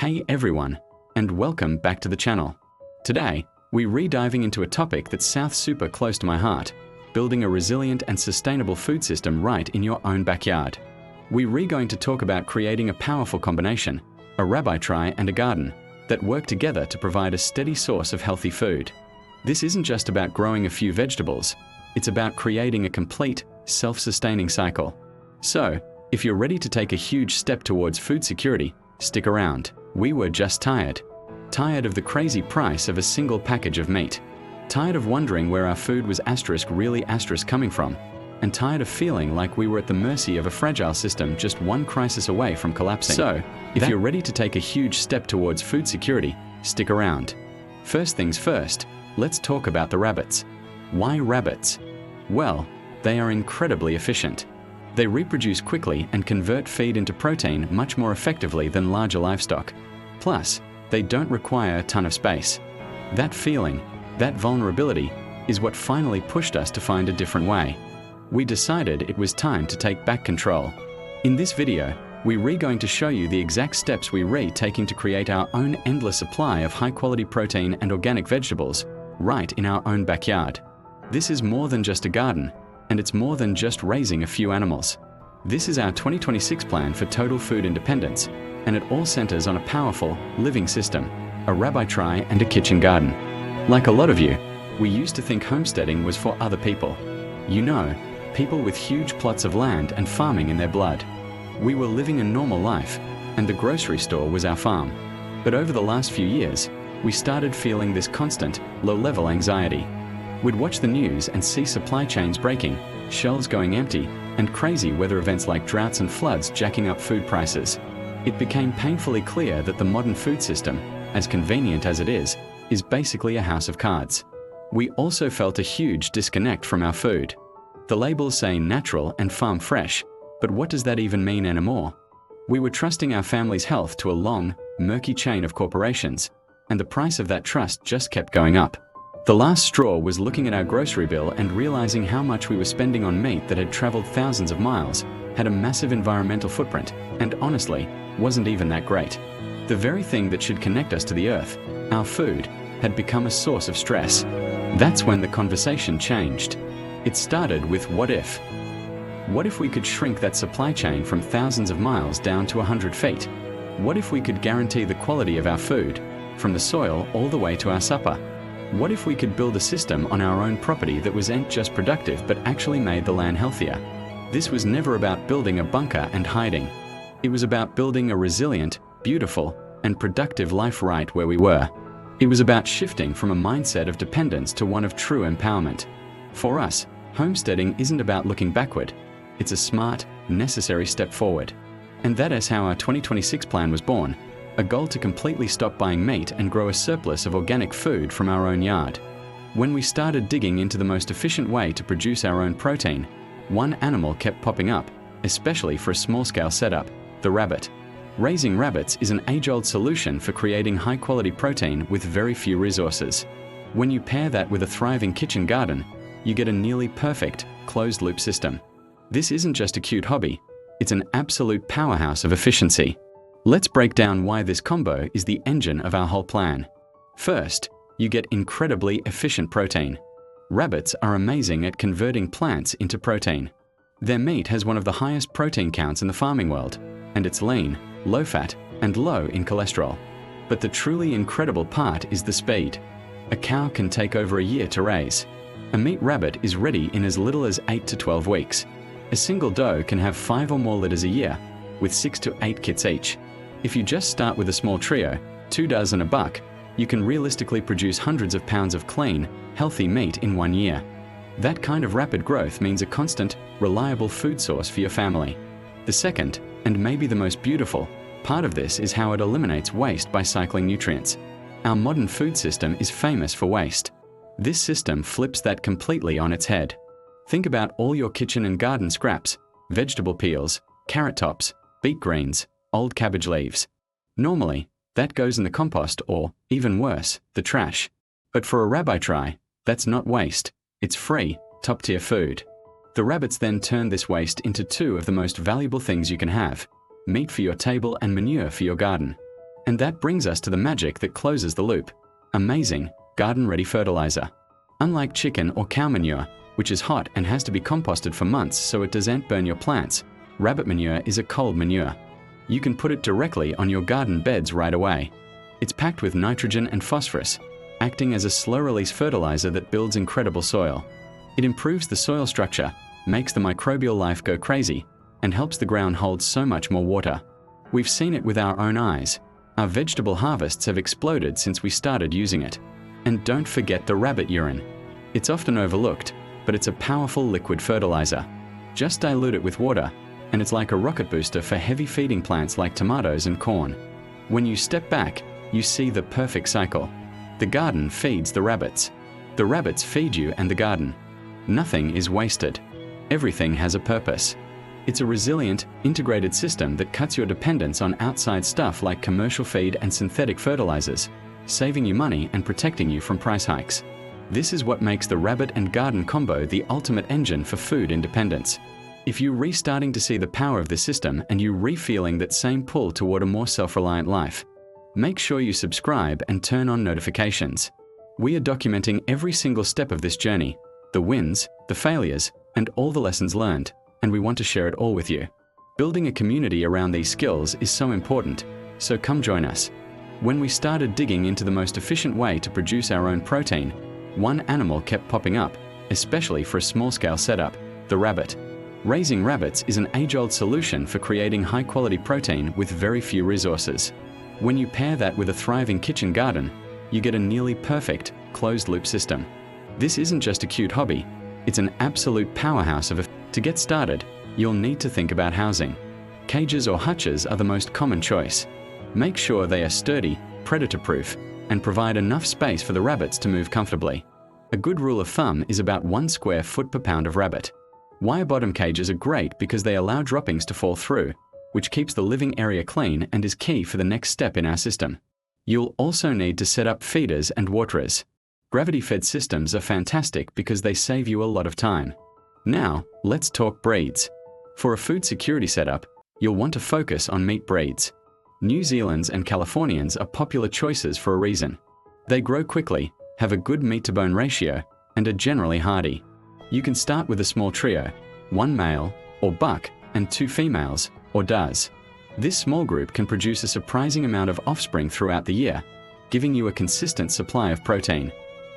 Hey everyone, and welcome back to the channel. Today, we're re-diving into a topic that's super close to my heart, building a resilient and sustainable food system right in your own backyard. We're going to talk about creating a powerful combination, a rabbi try and a garden, that work together to provide a steady source of healthy food. This isn't just about growing a few vegetables, it's about creating a complete, self-sustaining cycle. So, if you're ready to take a huge step towards food security, stick around. We were just tired. Tired of the crazy price of a single package of meat. Tired of wondering where our food was really coming from. And tired of feeling like we were at the mercy of a fragile system just one crisis away from collapsing. So, if you're ready to take a huge step towards food security, stick around. First things first, let's talk about the rabbits. Why rabbits? Well, they are incredibly efficient. They reproduce quickly and convert feed into protein much more effectively than larger livestock. Plus, they don't require a ton of space. That feeling, that vulnerability, is what finally pushed us to find a different way. We decided it was time to take back control. In this video, we're going to show you the exact steps we're taking to create our own endless supply of high-quality protein and organic vegetables right in our own backyard. This is more than just a garden, and it's more than just raising a few animals. This is our 2026 plan for total food independence, and it all centers on a powerful, living system, a rabbi try and a kitchen garden. Like a lot of you, we used to think homesteading was for other people. You know, people with huge plots of land and farming in their blood. We were living a normal life, and the grocery store was our farm. But over the last few years, we started feeling this constant, low-level anxiety. We'd watch the news and see supply chains breaking, shelves going empty, and crazy weather events like droughts and floods jacking up food prices. It became painfully clear that the modern food system, as convenient as it is basically a house of cards. We also felt a huge disconnect from our food. The labels say natural and farm fresh, but what does that even mean anymore? We were trusting our family's health to a long, murky chain of corporations, and the price of that trust just kept going up. The last straw was looking at our grocery bill and realizing how much we were spending on meat that had traveled thousands of miles, had a massive environmental footprint, and honestly, wasn't even that great. The very thing that should connect us to the earth, our food, had become a source of stress. That's when the conversation changed. It started with what if? What if we could shrink that supply chain from thousands of miles down to 100 feet? What if we could guarantee the quality of our food, from the soil all the way to our supper? What if we could build a system on our own property that wasn't just productive but actually made the land healthier? This was never about building a bunker and hiding. It was about building a resilient, beautiful, and productive life right where we were. It was about shifting from a mindset of dependence to one of true empowerment. For us, homesteading isn't about looking backward. It's a smart, necessary step forward. And that is how our 2026 plan was born. A goal to completely stop buying meat and grow a surplus of organic food from our own yard. When we started digging into the most efficient way to produce our own protein, one animal kept popping up, especially for a small-scale setup, the rabbit. Raising rabbits is an age-old solution for creating high-quality protein with very few resources. When you pair that with a thriving kitchen garden, you get a nearly perfect, closed-loop system. This isn't just a cute hobby, it's an absolute powerhouse of efficiency. Let's break down why this combo is the engine of our whole plan. First, you get incredibly efficient protein. Rabbits are amazing at converting plants into protein. Their meat has one of the highest protein counts in the farming world, and it's lean, low-fat, and low in cholesterol. But the truly incredible part is the speed. A cow can take over a year to raise. A meat rabbit is ready in as little as 8 to 12 weeks. A single doe can have 5 or more litters a year, with 6 to 8 kits each. If you just start with a small trio, 2 dozen a buck, you can realistically produce hundreds of pounds of clean, healthy meat in 1 year. That kind of rapid growth means a constant, reliable food source for your family. The second, and maybe the most beautiful, part of this is how it eliminates waste by cycling nutrients. Our modern food system is famous for waste. This system flips that completely on its head. Think about all your kitchen and garden scraps, vegetable peels, carrot tops, beet greens, old cabbage leaves. Normally, that goes in the compost or, even worse, the trash. But for a rabbi try, that's not waste, it's free, top-tier food. The rabbits then turn this waste into two of the most valuable things you can have: meat for your table and manure for your garden. And that brings us to the magic that closes the loop. Amazing, garden-ready fertilizer. Unlike chicken or cow manure, which is hot and has to be composted for months so it doesn't burn your plants, rabbit manure is a cold manure. You can put it directly on your garden beds right away. It's packed with nitrogen and phosphorus, acting as a slow-release fertilizer that builds incredible soil. It improves the soil structure, makes the microbial life go crazy, and helps the ground hold so much more water. We've seen it with our own eyes. Our vegetable harvests have exploded since we started using it. And don't forget the rabbit urine. It's often overlooked, but it's a powerful liquid fertilizer. Just dilute it with water, and it's like a rocket booster for heavy feeding plants like tomatoes and corn. When you step back, you see the perfect cycle. The garden feeds the rabbits. The rabbits feed you and the garden. Nothing is wasted. Everything has a purpose. It's a resilient, integrated system that cuts your dependence on outside stuff like commercial feed and synthetic fertilizers, saving you money and protecting you from price hikes. This is what makes the rabbit and garden combo the ultimate engine for food independence. If you're restarting to see the power of this system and you're re-feeling that same pull toward a more self-reliant life, make sure you subscribe and turn on notifications. We are documenting every single step of this journey, the wins, the failures, and all the lessons learned, and we want to share it all with you. Building a community around these skills is so important, so come join us. When we started digging into the most efficient way to produce our own protein, one animal kept popping up, especially for a small-scale setup, the rabbit. Raising rabbits is an age-old solution for creating high-quality protein with very few resources. When you pair that with a thriving kitchen garden, you get a nearly perfect, closed-loop system. This isn't just a cute hobby, it's an absolute powerhouse of To get started, you'll need to think about housing. Cages or hutches are the most common choice. Make sure they are sturdy, predator-proof, and provide enough space for the rabbits to move comfortably. A good rule of thumb is about 1 square foot per pound of rabbit. Wire bottom cages are great because they allow droppings to fall through, which keeps the living area clean and is key for the next step in our system. You'll also need to set up feeders and waterers. Gravity-fed systems are fantastic because they save you a lot of time. Now, let's talk breeds. For a food security setup, you'll want to focus on meat breeds. New Zealand's and Californians are popular choices for a reason. They grow quickly, have a good meat-to-bone ratio, and are generally hardy. You can start with a small trio, 1 male, or buck, and 2 females, or does. This small group can produce a surprising amount of offspring throughout the year, giving you a consistent supply of protein.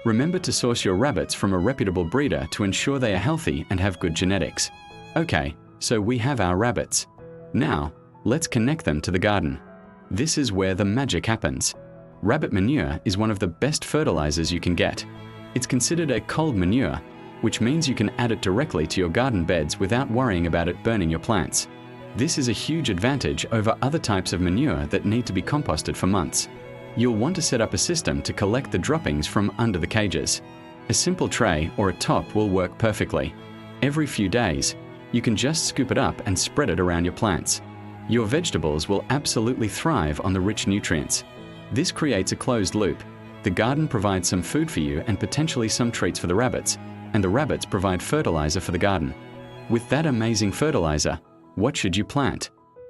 Remember to source your rabbits from a reputable breeder to ensure they are healthy and have good genetics. Okay, so we have our rabbits. Now, let's connect them to the garden. This is where the magic happens. Rabbit manure is one of the best fertilizers you can get. It's considered a cold manure, which means you can add it directly to your garden beds without worrying about it burning your plants. This is a huge advantage over other types of manure that need to be composted for months. You'll want to set up a system to collect the droppings from under the cages. A simple tray or a top will work perfectly. Every few days, you can just scoop it up and spread it around your plants. Your vegetables will absolutely thrive on the rich nutrients. This creates a closed loop. The garden provides some food for you and potentially some treats for the rabbits, and the rabbits provide fertilizer for the garden. With that amazing fertilizer, what should you plant?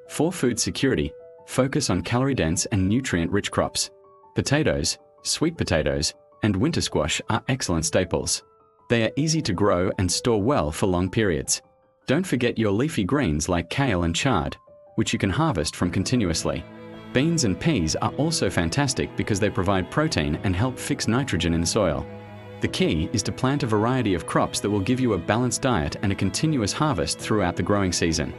For food security, focus on calorie-dense and nutrient-rich crops. Potatoes, sweet potatoes, and winter squash are excellent staples. They are easy to grow and store well for long periods. Don't forget your leafy greens like kale and chard, which you can harvest from continuously. Beans and peas are also fantastic because they provide protein and help fix nitrogen in the soil. The key is to plant a variety of crops that will give you a balanced diet and a continuous harvest throughout the growing season.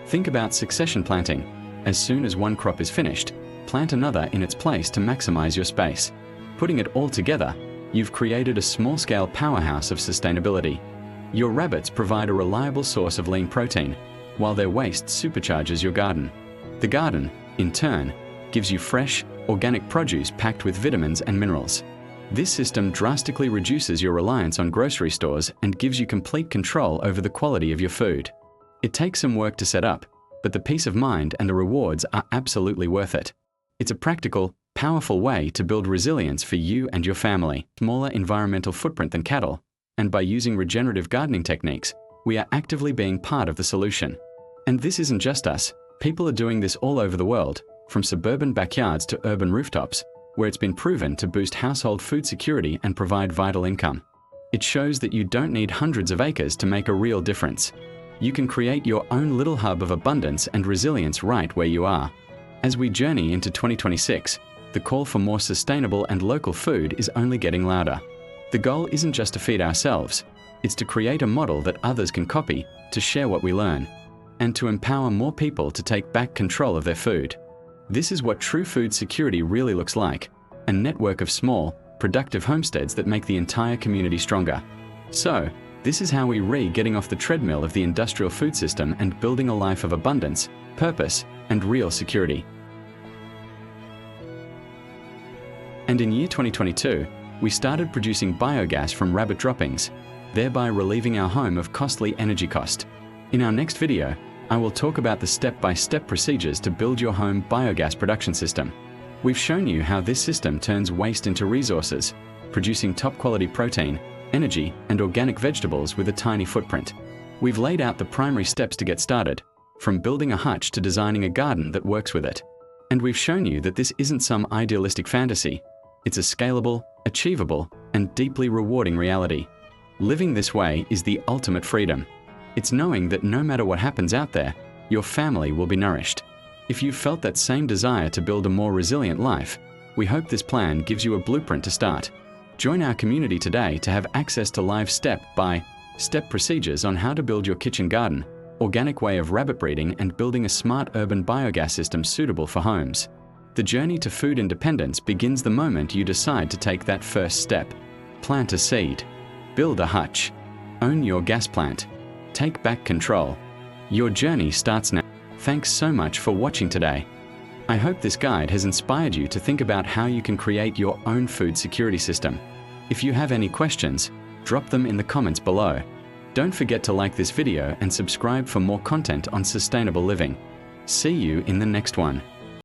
Think about succession planting. As soon as one crop is finished, plant another in its place to maximize your space. Putting it all together, you've created a small-scale powerhouse of sustainability. Your rabbits provide a reliable source of lean protein, while their waste supercharges your garden. The garden, in turn, gives you fresh, organic produce packed with vitamins and minerals. This system drastically reduces your reliance on grocery stores and gives you complete control over the quality of your food. It takes some work to set up, but the peace of mind and the rewards are absolutely worth it. It's a practical, powerful way to build resilience for you and your family. Smaller environmental footprint than cattle, and by using regenerative gardening techniques, we are actively being part of the solution. And this isn't just us. People are doing this all over the world. from suburban backyards to urban rooftops, where it's been proven to boost household food security and provide vital income. It shows that you don't need hundreds of acres to make a real difference. You can create your own little hub of abundance and resilience right where you are. As we journey into 2026, the call for more sustainable and local food is only getting louder. The goal isn't just to feed ourselves, it's to create a model that others can copy, to share what we learn, and to empower more people to take back control of their food. This is what true food security really looks like, a network of small, productive homesteads that make the entire community stronger. So, this is how we getting off the treadmill of the industrial food system and building a life of abundance, purpose, and real security. And in year 2022, we started producing biogas from rabbit droppings, thereby relieving our home of costly energy cost. In our next video, I will talk about the step-by-step procedures to build your home biogas production system. We've shown you how this system turns waste into resources, producing top-quality protein, energy, and organic vegetables with a tiny footprint. We've laid out the primary steps to get started, from building a hutch to designing a garden that works with it. And we've shown you that this isn't some idealistic fantasy. It's a scalable, achievable, and deeply rewarding reality. Living this way is the ultimate freedom. It's knowing that no matter what happens out there, your family will be nourished. If you've felt that same desire to build a more resilient life, we hope this plan gives you a blueprint to start. Join our community today to have access to live step-by-step procedures on how to build your kitchen garden, organic way of rabbit breeding, and building a smart urban biogas system suitable for homes. The journey to food independence begins the moment you decide to take that first step. Plant a seed. Build a hutch. Own your gas plant. Take back control. Your journey starts now. Thanks so much for watching today. I hope this guide has inspired you to think about how you can create your own food security system. If you have any questions, drop them in the comments below. Don't forget to like this video and subscribe for more content on sustainable living. See you in the next one.